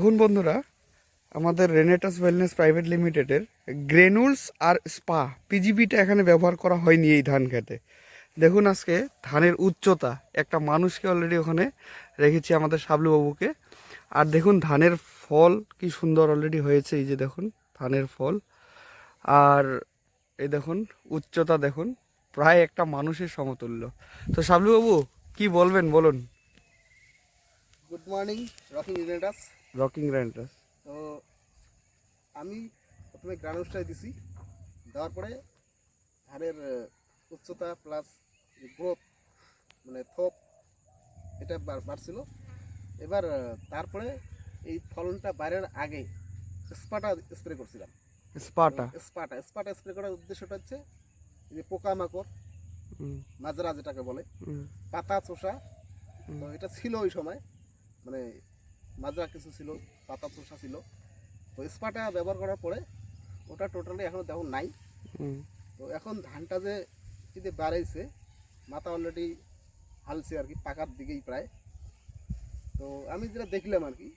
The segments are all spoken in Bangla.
দেখুন বন্ধুরা, আমাদের রেনেটাস ওয়েলনেস প্রাইভেট লিমিটেডের গ্রেনুলস আর স্পা পিজিপিটা এখানে ব্যবহার করা হয়নি এই ধান খেতে। দেখুন আজকে ধানের উচ্চতা, একটা মানুষকে অলরেডি ওখানে রেখেছি আমাদের শাবলুবাবুকে। আর দেখুন ধানের ফল কি সুন্দর অলরেডি হয়েছে, এই যে দেখুন ধানের ফল। আর এই দেখুন উচ্চতা দেখুন, প্রায় একটা মানুষের সমতুল্য। তো শাবলুবাবু কি বলবেন বলুন। গুড মর্নিং রকিং রেনেটাস। রকিং রেনেটাস। তো আমি প্রথমে গ্রানুলসটাই দিছি, দেওয়ার পরে ধানের উচ্চতা প্লাস গ্রোথ মানে থোপ এটা বাড়ছিল। এবার তারপরে এই ফলনটা বাইরের আগে স্পাটা স্প্রে করছিলাম। স্পাটা স্পাটা স্প্রে করার উদ্দেশ্যটা হচ্ছে এই যে পোকামাকড়, মাজরা যেটাকে বলে, পাতা চোষা। তো এটা ছিল ওই সময়, মানে মাজরা কিছু ছিল, পাতা চোষা ছিল। তো স্পাটা ব্যবহার করার পরে ওটা টোটালি এখন দেখুন নাই। তো এখন ধানটা যে বাড়াইছে, মাথা অলরেডি হালছে আর কি, পাকার দিকেই প্রায়। তো আমি যেটা দেখলাম আর কি,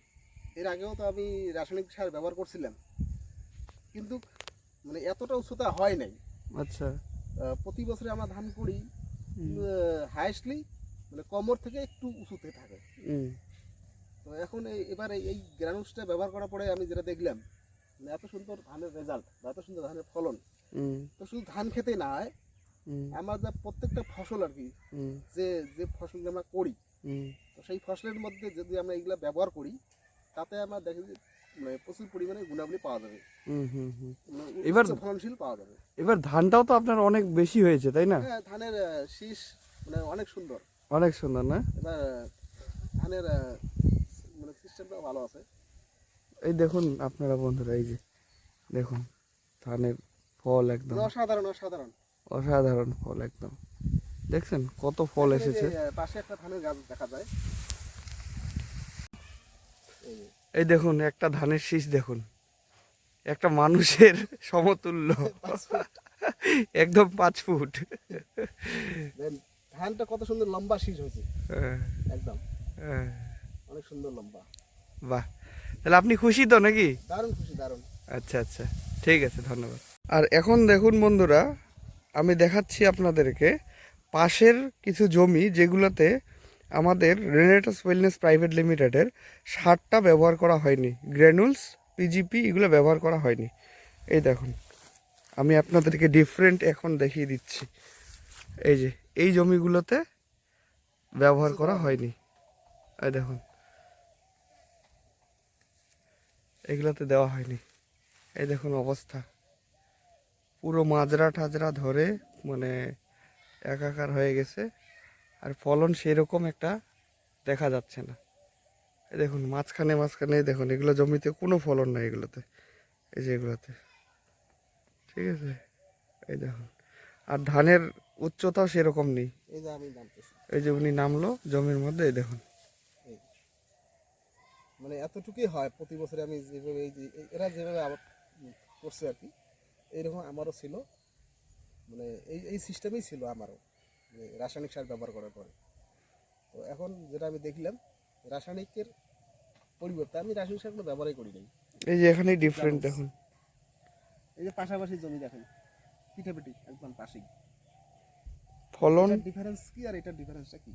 এর আগেও তো আমি রাসায়নিক সার ব্যবহার করছিলাম, কিন্তু মানে এতটা উচ্চতা হয় নাই। আচ্ছা। প্রতি বছরে আমরা ধান করি হাইয়েস্টলি মানে কোমর থেকে একটু উঁচুতে থাকে। তো এখন এবার এই গ্রানুলসটা ব্যবহার করার পরে আমি যেটা দেখলাম, মানে এত সুন্দর ধানের রেজাল্ট বা এত সুন্দর ধানের ফলন। তো শুধু ধান খেতে না হয়, আমার যা প্রত্যেকটা ফসল আর কি, যে যে ফসলগুলো আমরা করি, তো সেই ফসলের মধ্যে যদি আমরা এগুলা ব্যবহার করি, তাতে আমরা দেখি যে মানে প্রচুর পরিমাণে গুণাবলী পাওয়া যাবে। এবার ফলনশীল পাওয়া যাবে। এবার ধানটাও তো আপনার অনেক বেশি হয়েছে, তাই না? হ্যাঁ, ধানের শীষ মানে অনেক সুন্দর, অনেক সুন্দর না? এবার ধানের মানে সিস্টেমটাও ভালো আছে। এই দেখুন আপনারা বন্ধুরা, এই যে দেখুন ধানের ফল একদম অসাধারণ অসাধারণ অসাধারণ ফল একদম। দেখছেন কত ফল এসেছে। পাশে একটা ধানের গাছ দেখা যায়। এই দেখুন একটা ধানের শীষ দেখুন, একটা মানুষের সমতুল্য, একদম 5 ফুট। ধানটা কত সুন্দর লম্বা শীষ হয়েছে একদম, অনেক সুন্দর লম্বা। বাহ, তাহলে আপনি খুশি তো নাকি? দারুণ খুশি, দারুণ। আচ্ছা আচ্ছা, ঠিক আছে, ধন্যবাদ। আর এখন দেখুন বন্ধুরা, আমি দেখাচ্ছি আপনাদেরকে পাশের কিছু জমি যেগুলোতে আমাদের রেনেটাস ওয়েলনেস প্রাইভেট লিমিটেডের সারটা ব্যবহার করা হয়নি, গ্র্যানুলস পিজিপি এগুলো ব্যবহার করা হয়নি। এই দেখুন আমি আপনাদেরকে ডিফারেন্ট এখন দেখিয়ে দিচ্ছি। এই যে এই জমিগুলোতে ব্যবহার করা হয়নি, এই দেখুন এগুলোতে দেওয়া হয়নি। এই দেখুন অবস্থা, পুরো মাজরা টাজরা ধরে মানে একাকার হয়ে গেছে, আর ফলন সেরকম একটা দেখা যাচ্ছে না। এই দেখুন মাঝখানে মাঝখানে দেখুন, এগুলো জমিতে কোনো ফলন নাই এগুলোতে, এই যে এগুলোতে, ঠিক আছে। এই দেখুন, আর ধানের উচ্চতাও সেরকম নেই। এই যে উনি নামলো জমির মধ্যে, এই দেখুন মানে এতটুকুই হয় প্রতি বছরে। আমি যেভাবে এরা যেভাবে আবাদ করছে আর কি, এইরকম আমারও ছিল, মানে এই সিস্টেমেই ছিল আমারও, মানে রাসায়নিক সার ব্যবহার করার পরে। তো এখন যেটা আমি দেখলাম, রাসায়নিকের পরিবর্তে আমি রাসায়নিক সারগুলো ব্যবহারই করি নাই। এই যে এখানে ডিফারেন্ট দেখুন, এই যে পাশাপাশি জমি দেখেন, পিঠাপিঠি একদম পাশেই, ফলন ডিফারেন্স কি আর এটার ডিফারেন্সটা কি?